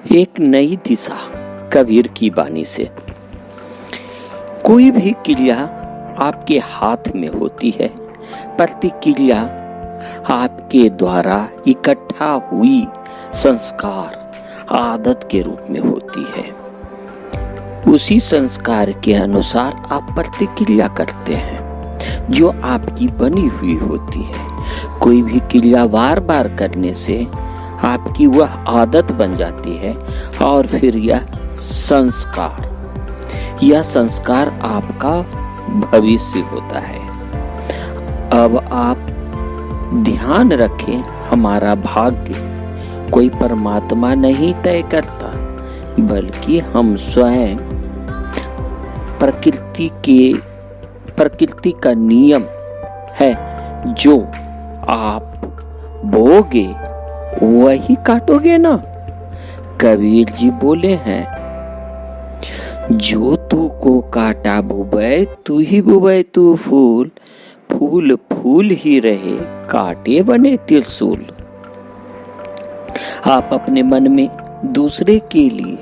एक नई दिशा कबीर की वाणी से। कोई भी क्रिया आपके हाथ में होती है, प्रतिक्रिया आपके द्वारा इकट्ठा हुई संस्कार आदत के रूप में होती है। उसी संस्कार के अनुसार आप प्रतिक्रिया करते हैं जो आपकी बनी हुई होती है। कोई भी क्रिया बार बार करने से आपकी वह आदत बन जाती है और फिर यह संस्कार आपका भविष्य होता है। अब आप ध्यान रखें, हमारा भाग्य कोई परमात्मा नहीं तय करता, बल्कि हम स्वयं प्रकृति का नियम है। जो आप बोगे वही काटोगे ना। कबीर जी बोले हैं, जो तू को काटा बुबे तू ही बुबे तू फूल, फूल फूल ही रहे काटे बने त्रिशूल। आप अपने मन में दूसरे के लिए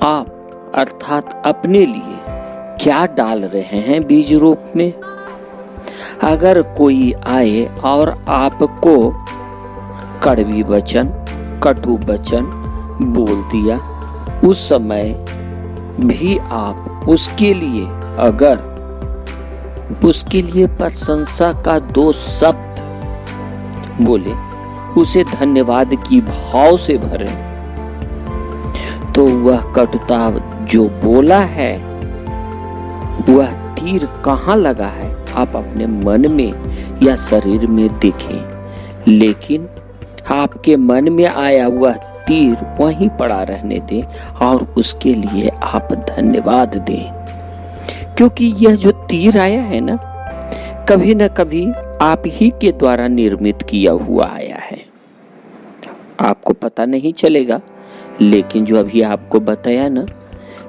आप अर्थात अपने लिए क्या डाल रहे हैं बीज रूप में। अगर कोई आए और आपको कड़वी वचन, कटु वचन बोल दिया, उस समय भी आप उसके लिए अगर उसके लिए प्रशंसा का 2 शब्द बोले, उसे धन्यवाद की भाव से भरें, तो वह कटुता जो बोला है वह तीर कहाँ लगा है आप अपने मन में या शरीर में देखें, लेकिन आपके मन में आया वह तीर वहीं पड़ा रहने दें और उसके लिए आप धन्यवाद दें। क्योंकि यह जो तीर आया है ना, कभी न कभी आप ही के द्वारा निर्मित किया हुआ आया है। आपको पता नहीं चलेगा, लेकिन जो अभी आपको बताया ना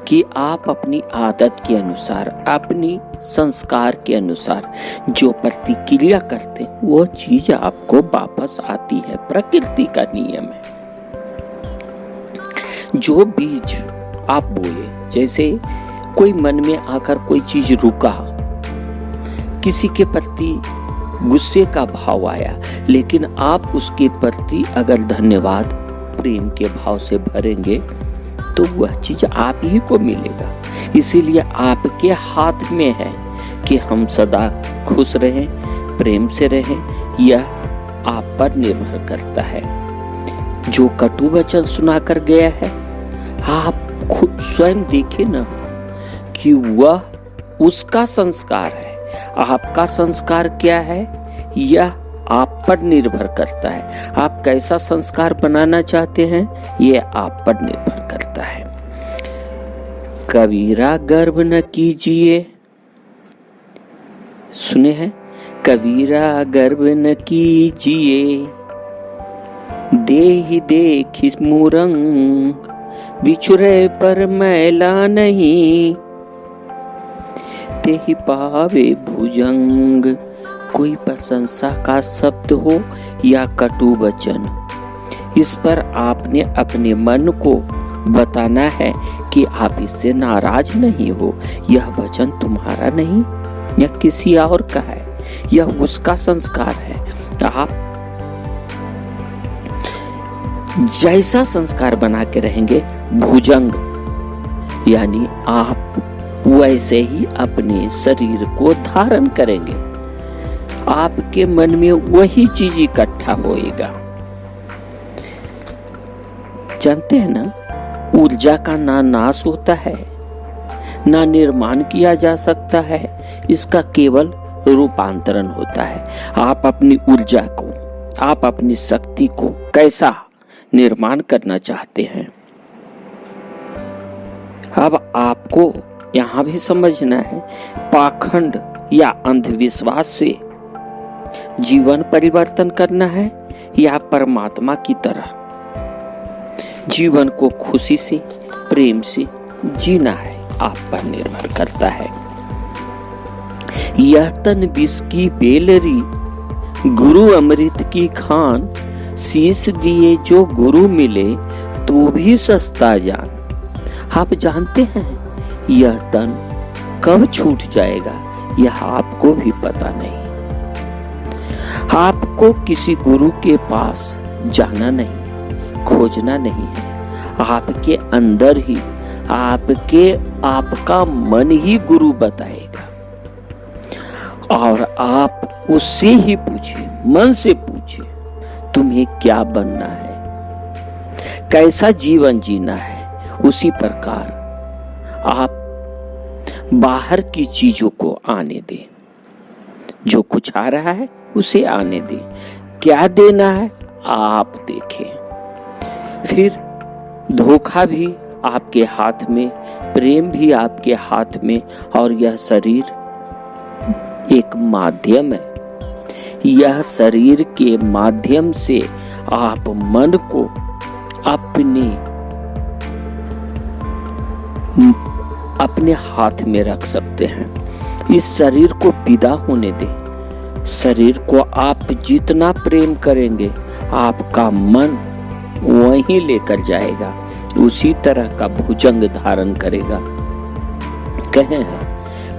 कि आप अपनी आदत के अनुसार, अपनी संस्कार के अनुसार जो प्रतिक्रिया करते हैं, वो चीज आपको वापस आती है। प्रकृति का नियम है। जो बीज आप बोए, जैसे कोई मन में आकर कोई चीज रुका, किसी के प्रति गुस्से का भाव आया, लेकिन आप उसके प्रति अगर धन्यवाद प्रेम के भाव से भरेंगे तो वह चीज आप ही को मिलेगा। इसीलिए आपके हाथ में है कि हम सदा खुश रहें, प्रेम से रहें। यह आप पर निर्भर करता है। जो कटु वचन सुनाकर गया है, आप खुद स्वयं देखें ना कि वह उसका संस्कार है। आपका संस्कार क्या है, यह आप पर निर्भर करता है। आप कैसा संस्कार बनाना चाहते हैं, यह आप पर निर्भर करता है। कबीरा गर्व न कीजिए, सुने हैं, कबीरा गर्व न कीजिए, देहि देखि मूरंग, बिछुरे पर मैला नहीं, तेहि पावे भुजंग। कोई प्रशंसा का शब्द हो या कटु वचन, इस पर आपने अपने मन को बताना है कि आप इससे नाराज नहीं हो। यह वचन तुम्हारा नहीं, यह किसी और का है, यह उसका संस्कार है। आप जैसा संस्कार बना के रहेंगे, भुजंग यानी आप वैसे ही अपने शरीर को धारण करेंगे। आपके मन में वही चीज इकट्ठा होएगा। जानते हैं ना, ऊर्जा का ना नाश होता है, ना निर्माण किया जा सकता है, इसका केवल रूपांतरण होता है। आप अपनी ऊर्जा को, आप अपनी शक्ति को कैसा निर्माण करना चाहते हैं। अब आपको यहां भी समझना है, पाखंड या अंधविश्वास से जीवन परिवर्तन करना है या परमात्मा की तरह जीवन को खुशी से, प्रेम से जीना है, आप पर निर्भर करता है। यह तन विष की बेलरी, गुरु अमृत की खान, शीश दिए जो गुरु मिले तो भी सस्ता जान। आप जानते हैं यह तन कब छूट जाएगा, यह आपको भी पता नहीं। आपको किसी गुरु के पास जाना नहीं, खोजना नहीं है। आपके अंदर ही आपका मन ही गुरु बताएगा, और आप उससे ही पूछे, मन से पूछे, तुम्हें क्या बनना है, कैसा जीवन जीना है। उसी प्रकार आप बाहर की चीजों को आने दें, जो कुछ आ रहा है उसे आने दें। क्या देना है आप देखें। फिर धोखा भी आपके हाथ में, प्रेम भी आपके हाथ में, और यह शरीर एक माध्यम है। यह शरीर के माध्यम से आप मन को अपने हाथ में रख सकते हैं। इस शरीर को विदा होने दें। शरीर को आप जितना प्रेम करेंगे, आपका मन वहीं लेकर जाएगा, उसी तरह का भुजंग धारण करेगा। कहे हैं,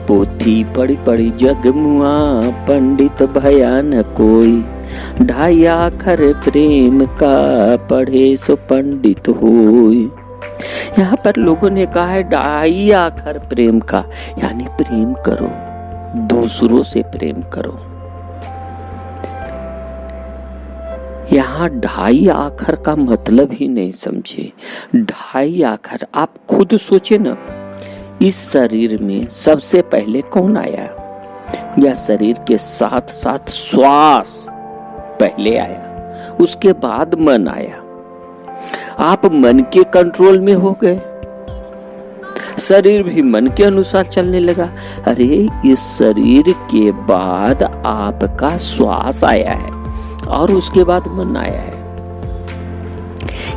पोथी पढ़ी पढ़ी जग मुआ, पंडित भया न कोई, 2.5 अक्षर प्रेम का, पढ़े सो पंडित होय। यहाँ पर लोगों ने कहा है 2.5 अक्षर प्रेम का, यानी प्रेम करो, दूसरों से प्रेम करो। यहाँ 2.5 अक्षर का मतलब ही नहीं समझे। 2.5 अक्षर आप खुद सोचे ना, इस शरीर में सबसे पहले कौन आया? यह शरीर के साथ साथ श्वास पहले आया, उसके बाद मन आया। आप मन के कंट्रोल में हो गए, शरीर भी मन के अनुसार चलने लगा। अरे इस शरीर के बाद आपका श्वास आया है और उसके बाद मन आया है।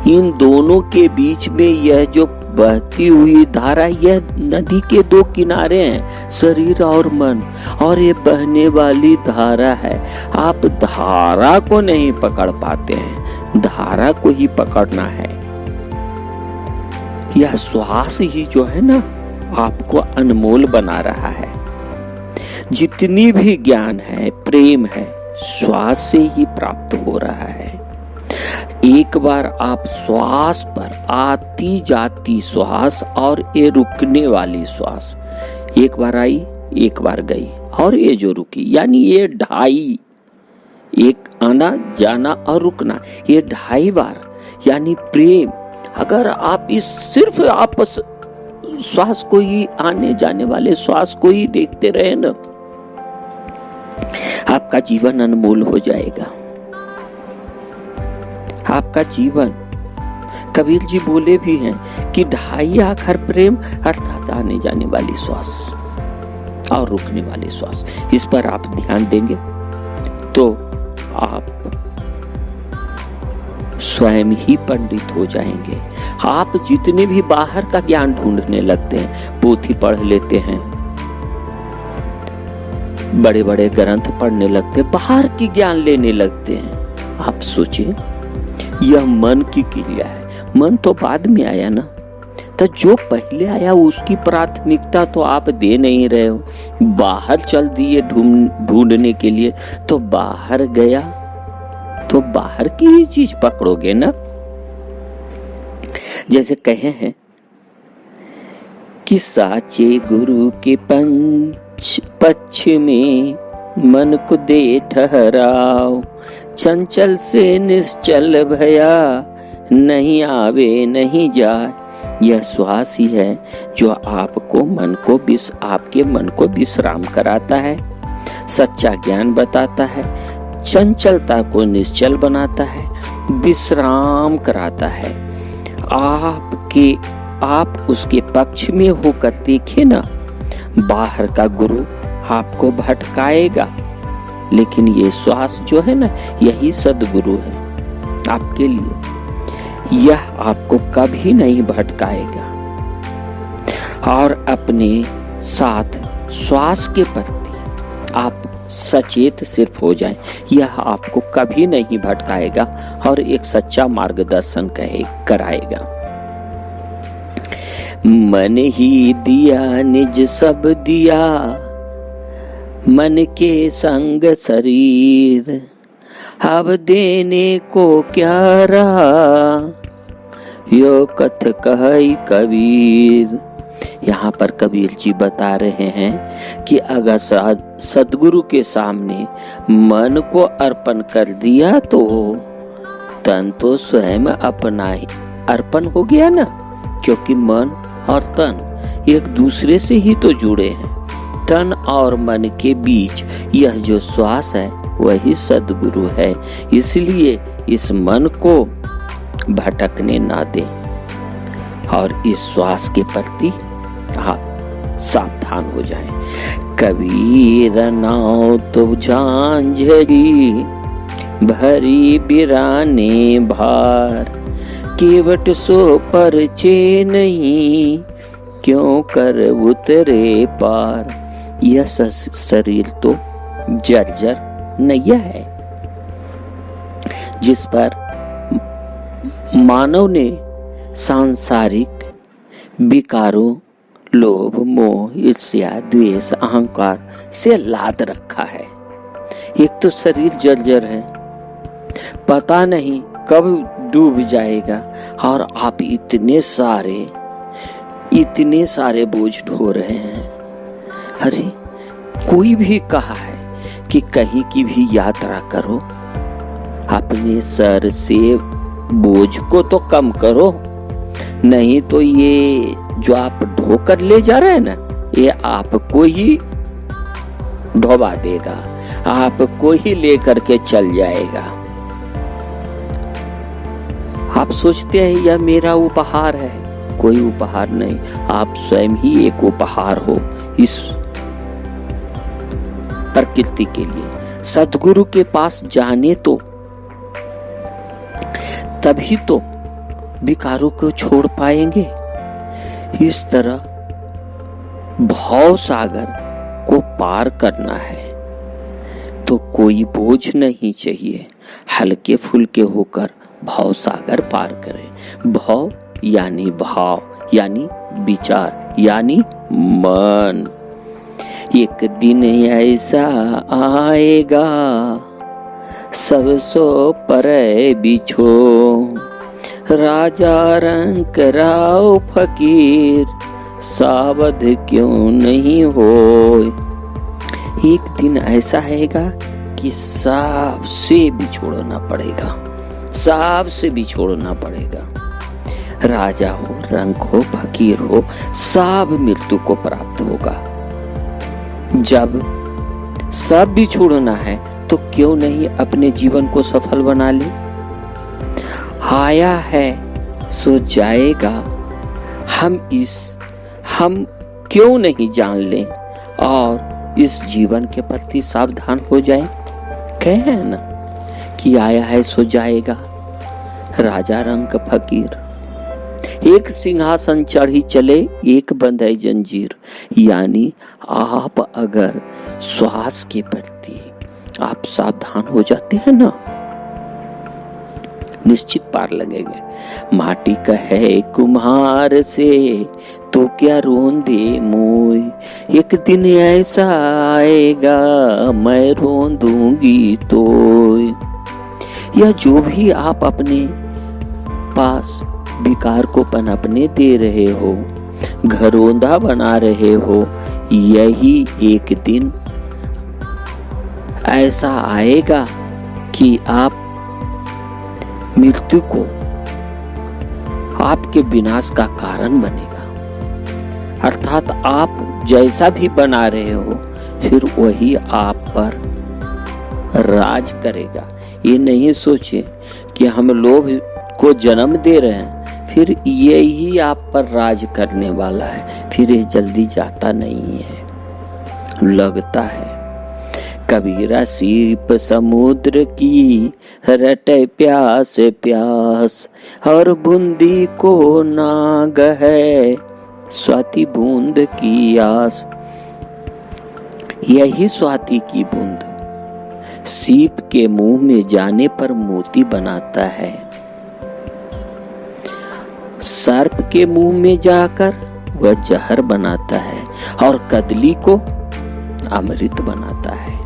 इन दोनों के बीच में यह जो बहती हुई धारा, यह नदी के 2 किनारे हैं, शरीर और मन, और ये बहने वाली धारा है। आप धारा को नहीं पकड़ पाते हैं, धारा को ही पकड़ना है। यह श्वास ही जो है ना, आपको अनमोल बना रहा है। जितनी भी ज्ञान है, प्रेम है, श्वास से ही प्राप्त हो रहा है। एक बार आप श्वास पर, आती जाती श्वास और ये रुकने वाली श्वास, एक बार आई एक बार गई, और ये जो रुकी, यानी ये 2.5, एक आना जाना और रुकना, ये 2.5 बार, यानी प्रेम। अगर आप इस सिर्फ आप श्वास को ही, आने जाने वाले श्वास को ही देखते रहे ना, आपका जीवन अनमोल हो जाएगा। आपका जीवन, कबीर जी बोले भी हैं कि 2.5 अक्षर प्रेम, अर्थात आने जाने वाली श्वास और रुकने वाली श्वास। इस पर आप ध्यान देंगे तो आप स्वयं ही पंडित हो जाएंगे। आप जितने भी बाहर का ज्ञान ढूंढने लगते हैं, पोथी पढ़ लेते हैं, बड़े बड़े ग्रंथ पढ़ने लगते हैं, बाहर की ज्ञान लेने लगते हैं, आप सोचिए यह मन की क्रिया है। मन तो बाद में आया ना, तो जो पहले आया उसकी प्राथमिकता तो आप दे नहीं रहे हो। बाहर चल दिए ढूंढने के लिए, तो बाहर गया तो बाहर की ही चीज पकड़ोगे ना। जैसे कहे हैं कि साचे गुरु के पक्ष में मन को दे ठहराओ, चंचल से निश्चल भया, नहीं आवे नहीं जाए। यह श्वास ही है जो आपको आपके मन को विश्राम कराता है, सच्चा ज्ञान बताता है, चंचलता को निश्चल बनाता है, विश्राम कराता है। आप उसके पक्ष में होकर देखे ना, बाहर का गुरु आपको भटकाएगा, लेकिन ये श्वास जो है ना, यही सद्गुरु है आपके लिए। यह आपको कभी नहीं भटकाएगा। और अपने साथ श्वास के प्रति आप सचेत सिर्फ हो जाए, यह आपको कभी नहीं भटकाएगा और एक सच्चा मार्गदर्शन कराएगा। मन ही दिया निज सब दिया, मन के संग शरीर, अब देने को क्या रहा, यो कथ कही कबीर। यहाँ पर कबीर जी बता रहे हैं कि अगर सदगुरु के सामने मन को अर्पण कर दिया तो तन तो स्वयं अपना ही अर्पण हो गया ना, क्योंकि मन और तन एक दूसरे से ही तो जुड़े हैं। तन और मन के बीच यह जो श्वास है वही सदगुरु है, इसलिए इस मन को भटकने ना दे और इस श्वास के प्रति सावधान हो जाए। कबीर नाव तो झांझरी भरी बिराने भार, केवट सो परचे नहीं क्यों कर उतरे पार। यह शरीर तो जर्जर नैया है जिस पर मानव ने सांसारिक विकारों, लोभ, मोह, ईर्ष्या, द्वेष, अहंकार से लाद रखा है। एक तो शरीर जर्जर है, पता नहीं कब डूब जाएगा और आप इतने सारे बोझ ढो रहे हैं। अरे कोई भी कहा है कि कहीं की भी यात्रा करो, अपने सर से बोझ को तो कम करो, नहीं तो ये जो आप ढोकर ले जा रहे हैं ना, ये आपको ही ढोबा देगा, आपको ही लेकर के चल जाएगा। आप सोचते हैं यह मेरा उपहार है, कोई उपहार नहीं, आप स्वयं ही एक उपहार हो इस प्रकृति के लिए। सद्गुरु के पास जाने तो तभी तो विकारों को छोड़ पाएंगे। इस तरह भव सागर को पार करना है तो कोई बोझ नहीं चाहिए, हल्के फुल्के होकर भव सागर पार करें। भव यानी भाव, यानी विचार, यानी मन। एक दिन ऐसा आएगा सब सो परे बिछो, राजा रंक राव फकीर सावध क्यों नहीं हो। एक दिन ऐसा आएगा कि सब से बिछोड़ना पड़ेगा, सब से बिछोड़ना पड़ेगा। राजा हो, रंक हो, फकीर हो, सब मृत्यु को प्राप्त होगा। जब सब बिछोड़ना है तो क्यों नहीं अपने जीवन को सफल बना ले। आया है सो जाएगा, हम क्यों नहीं जान लें और इस जीवन के प्रति सावधान हो जाए। कहे ना कि आया है सो जाएगा। राजा रंक फकीर, एक सिंहासन चढ़ी चले एक बंधे जंजीर। यानी आप अगर श्वास के प्रति आप सावधान हो जाते हैं ना, निश्चित पार लगेगा। माटी कहे कुम्हार से तो क्या रोंदे मोय, एक दिन ऐसा आएगा मैं रोंदूंगी तो। यह जो भी आप अपने पास विकार को पनपने दे रहे हो, घरोंदा बना रहे हो, यही एक दिन ऐसा आएगा कि आप मृत्यु को आपके विनाश का कारण बनेगा। अर्थात आप जैसा भी बना रहे हो फिर वही आप पर राज करेगा। ये नहीं सोचे कि हम लोभ को जन्म दे रहे हैं फिर यही आप पर राज करने वाला है, फिर ये जल्दी जाता नहीं है, लगता है। कबीरा सीप समुद्र की रटे प्यास प्यास, और बूंदी को नाग है स्वाति बूंद की आस। यही स्वाति की बूंद सीप के मुंह में जाने पर मोती बनाता है, सर्प के मुंह में जाकर वह जहर बनाता है और कदली को अमृत बनाता है।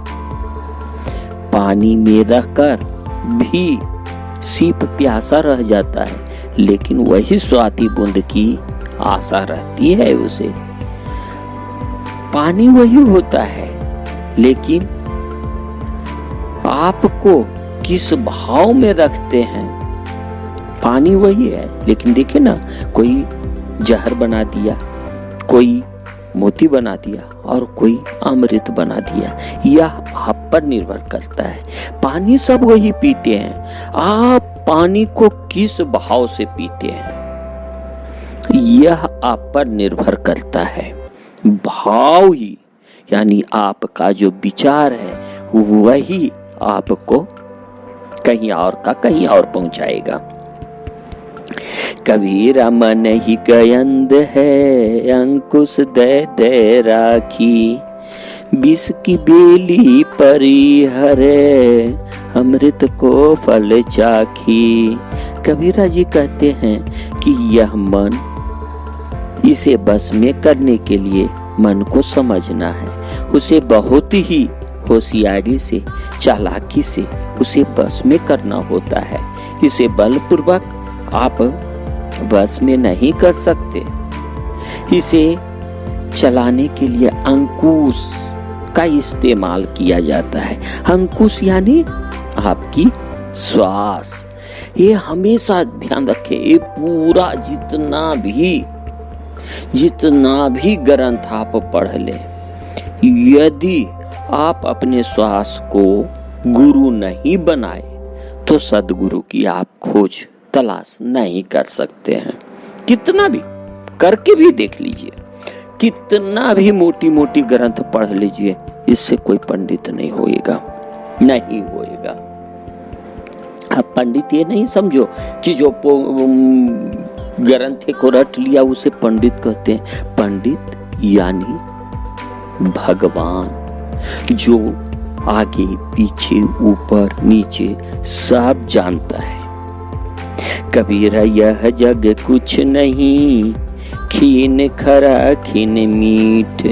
पानी में रहकर भी सीप प्यासा रह जाता है, लेकिन वही स्वाति बूंद की आशा रहती है उसे। पानी वही होता है, लेकिन आपको किस भाव में रखते हैं। पानी वही है, लेकिन देखे ना, कोई जहर बना दिया, कोई मोती बना दिया और कोई अमृत बना दिया। यह आप पर निर्भर करता है। पानी सब वही पीते हैं, आप पानी को किस भाव से पीते हैं, यह आप पर निर्भर करता है। भाव ही यानी आपका जो विचार है वही आपको कहीं और का कहीं और पहुंचाएगा। कबीरा मन ही गयंद है, अंकुश दे दे राखी, विष की बेली परी हरे, अमृत को फल चाखी। कबीरा जी कहते हैं कि यह मन, इसे बस में करने के लिए मन को समझना है, उसे बहुत ही होशियारी से, चालाकी से उसे बस में करना होता है। इसे बलपूर्वक आप बस में नहीं कर सकते। इसे चलाने के लिए अंकुश का इस्तेमाल किया जाता है। अंकुश यानी आपकी श्वास। ये हमेशा ध्यान रखें, ये पूरा जितना भी ग्रंथ आप पढ़ ले, यदि आप अपने श्वास को गुरु नहीं बनाए तो सदगुरु की आप खोज तलाश नहीं कर सकते हैं। कितना भी करके भी देख लीजिए, कितना भी मोटी मोटी ग्रंथ पढ़ लीजिए, इससे कोई पंडित नहीं होएगा। अब पंडित ये नहीं समझो कि जो ग्रंथ को रट लिया उसे पंडित कहते हैं। पंडित यानी भगवान, जो आगे पीछे ऊपर नीचे सब जानता है। कबीरा यह जग कुछ नहीं, खीन खरा खीन मीठ,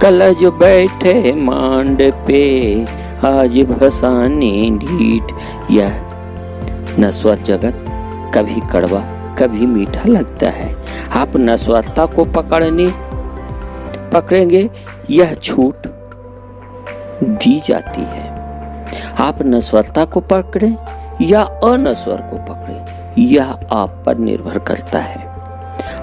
कल जो बैठे मांड पे, आज भसाने ढीठ। यह नश्वर जगत कभी कड़वा कभी मीठा लगता है। आप नश्वरता को पकड़ेंगे, यह छूट दी जाती है। आप नश्वरता को पकड़ें या अनश्वर को पकड़ें, यह आप पर निर्भर करता है।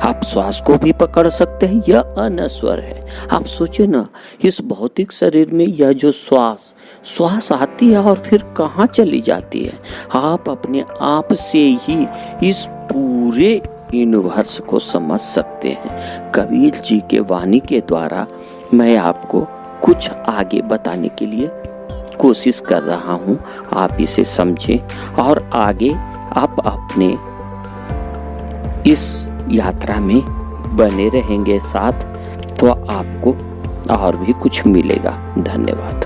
आप श्वास को भी पकड़ सकते हैं, यह अनश्वर है। आप सोचिए ना, इस भौतिक शरीर में यह जो श्वास आती है और फिर कहाँ चली जाती है। आप अपने आप से ही इस पूरे यूनिवर्स को समझ सकते हैं। कबीर जी के वाणी के द्वारा मैं आपको कुछ आगे बताने के लिए कोशिश कर रहा हूँ। आप इसे समझें और आगे आप अपने इस यात्रा में बने रहेंगे साथ, तो आपको और भी कुछ मिलेगा। धन्यवाद।